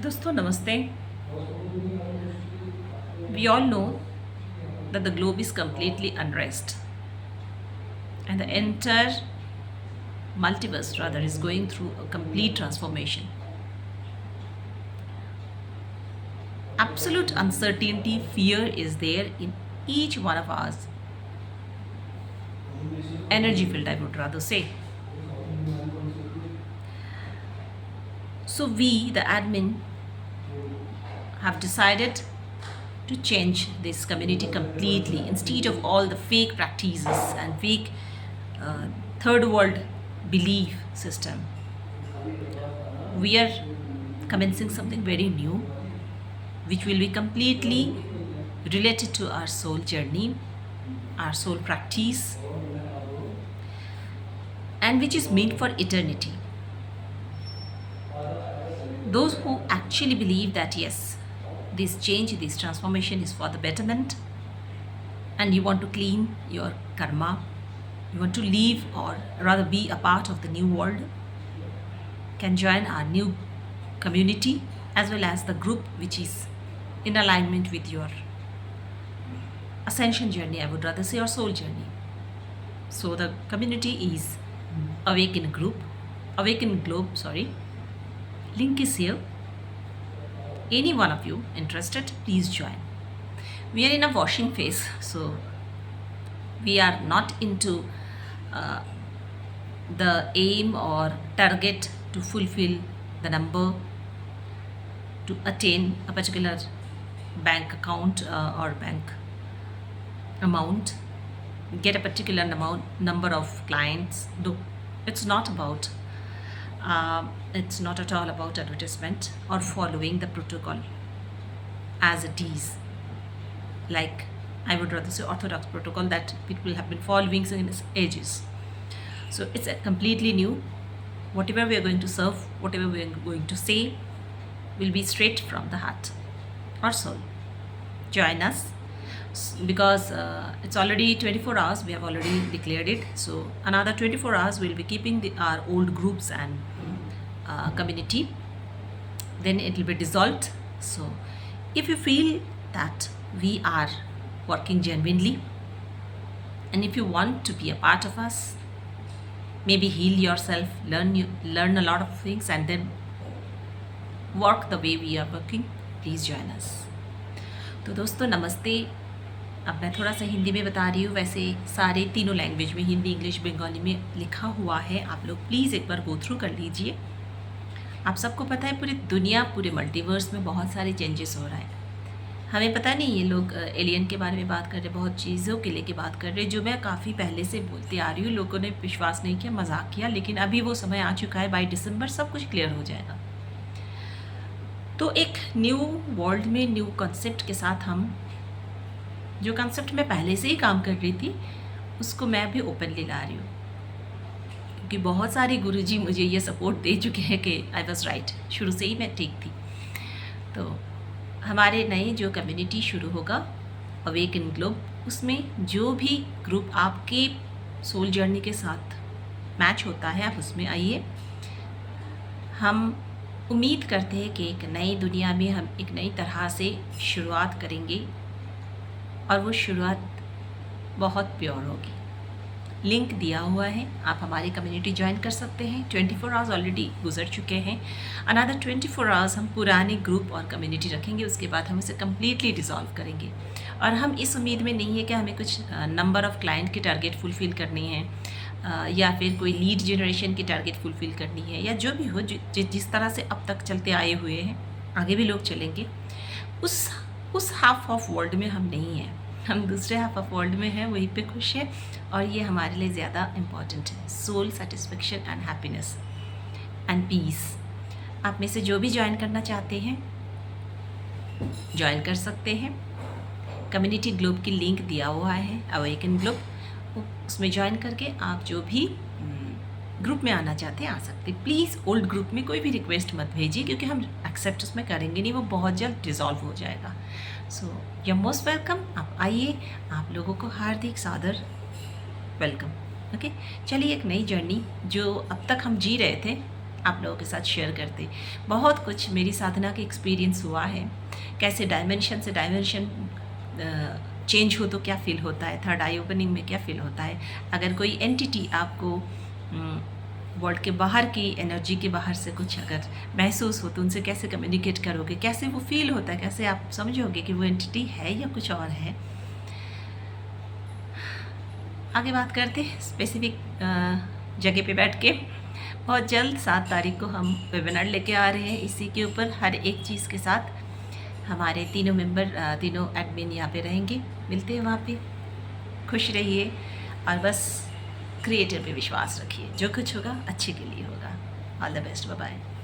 दोस्तों नमस्ते. We all know that the globe is completely unrest and the entire multiverse rather is going through a complete transformation. Absolute uncertainty, fear is there in each one of us. Energy field, I would rather say. So we, the admin, have decided to change this community completely instead of all the fake practices and fake uh, third world belief system. We are commencing something very new which will be completely related to our soul journey, our soul practice, and which is meant for eternity. Those who actually believe that yes, this change, this transformation is for the betterment, and you want to clean your karma, you want to leave or rather be a part of the new world, can join our new community as well as the group which is in alignment with your ascension journey, I would rather say, or soul journey. So the community is Awaken Group, Awaken Globe, sorry. Link is here. Any one of you interested, please join. We are in a washing phase, so we are not into uh, the aim or target to fulfill the number to attain a particular bank account or bank amount, get a particular number of clients. No, it's not about it's not at all about advertisement or following the protocol as it is, like I would rather say orthodox protocol that people have been following since ages. So it's a completely new. Whatever we are going to serve, whatever we are going to say, will be straight from the heart or soul. Join us because it's already 24 hours, we have already declared it. So another 24 hours we'll be keeping our old groups and community, then it will be dissolved. So if you feel that we are working genuinely and if you want to be a part of us, maybe heal yourself, learn a lot of things and then work the way we are working, please join us. तो दोस्तों नमस्ते. अब मैं थोड़ा सा हिंदी में बता रही हूँ, वैसे सारे तीनों लैंग्वेज में, हिंदी, इंग्लिश, बंगाली में लिखा हुआ है. आप लोग प्लीज़ एक बार गो थ्रू कर लीजिए. आप सबको पता है पूरी दुनिया, पूरे मल्टीवर्स में बहुत सारे चेंजेस हो रहा है. हमें पता नहीं, ये लोग एलियन के बारे में बात कर रहे, बहुत चीज़ों के लेके बात कर रहे, जो मैं काफ़ी पहले से बोलती आ रही हूँ. लोगों ने विश्वास नहीं किया, मजाक किया, लेकिन अभी वो समय आ चुका है. बाई दिसंबर सब कुछ क्लियर हो जाएगा. तो एक न्यू वर्ल्ड में न्यू कॉन्सेप्ट के साथ हम, जो कॉन्सेप्ट मैं पहले से ही काम कर रही थी उसको मैं भी ओपनली ला रही हूँ, क्योंकि बहुत सारे गुरुजी मुझे ये सपोर्ट दे चुके हैं कि आई वॉज राइट, शुरू से ही मैं ठीक थी. तो हमारे नए जो कम्युनिटी शुरू होगा अवेकन ग्लोब, उसमें जो भी ग्रुप आपके सोल जर्नी के साथ मैच होता है आप उसमें आइए. हम उम्मीद करते हैं कि एक नई दुनिया में हम एक नई तरह से शुरुआत करेंगे और वो शुरुआत बहुत प्योर होगी. लिंक दिया हुआ है, आप हमारी कम्युनिटी ज्वाइन कर सकते हैं. 24 आवर्स ऑलरेडी गुजर चुके हैं. अनदर 24 आवर्स हम पुराने ग्रुप और कम्युनिटी रखेंगे, उसके बाद हम इसे कम्प्लीटली डिज़ोल्व करेंगे. और हम इस उम्मीद में नहीं है कि हमें कुछ नंबर ऑफ़ क्लाइंट की टारगेट फुलफ़िल करनी है या फिर कोई लीड जनरेशन की टारगेट फुलफ़िल करनी है, या जो भी हो, जिस तरह से अब तक चलते आए हुए हैं आगे भी लोग चलेंगे. उस हाफ ऑफ वर्ल्ड में हम नहीं हैं, हम दूसरे हाफ ऑफ वर्ल्ड में हैं, वहीं पे खुश है. और ये हमारे लिए ज़्यादा इम्पॉर्टेंट है. Soul satisfaction and happiness and peace. आप में से जो भी ज्वाइन करना चाहते हैं ज्वाइन कर सकते हैं. कम्युनिटी ग्लोब की लिंक दिया हुआ है, अवेकन ग्लोब, उसमें ज्वाइन करके आप जो भी ग्रुप में आना चाहते हैं आ सकते हैं. प्लीज़ ओल्ड ग्रुप में कोई भी रिक्वेस्ट मत भेजिए, क्योंकि हम एक्सेप्ट उसमें करेंगे नहीं, वो बहुत जल्द डिज़ोल्व हो जाएगा. So you are most welcome. आप आइए, आप लोगों को हार्दिक सादर वेलकम. ओके, चलिए एक नई जर्नी जो अब तक हम जी रहे थे आप लोगों के साथ शेयर करते। बहुत कुछ मेरी साधना के एक्सपीरियंस हुआ है, कैसे डायमेंशन से डायमेंशन चेंज हो तो क्या फ़ील होता है, थर्ड आई ओपनिंग में क्या फ़ील होता है, अगर कोई एंटिटी आपको वर्ल्ड के बाहर की एनर्जी के बाहर से कुछ अगर महसूस हो तो उनसे कैसे कम्युनिकेट करोगे, कैसे वो फील होता है, कैसे आप समझोगे कि वो एंटिटी है या कुछ और है। आगे बात करते हैं स्पेसिफिक जगह पे बैठ के। बहुत जल्द 7 तारीख को हम वेबिनार लेके आ रहे हैं इसी के ऊपर, हर एक चीज़ के साथ। हमारे तीनों मेंबर, तीनों एडमिन यहाँ पे रहेंगे, मिलते हैं वहाँ पे। खुश रहिए और बस क्रिएटर पे विश्वास रखिए, जो कुछ होगा अच्छे के लिए होगा। All the best, bye bye.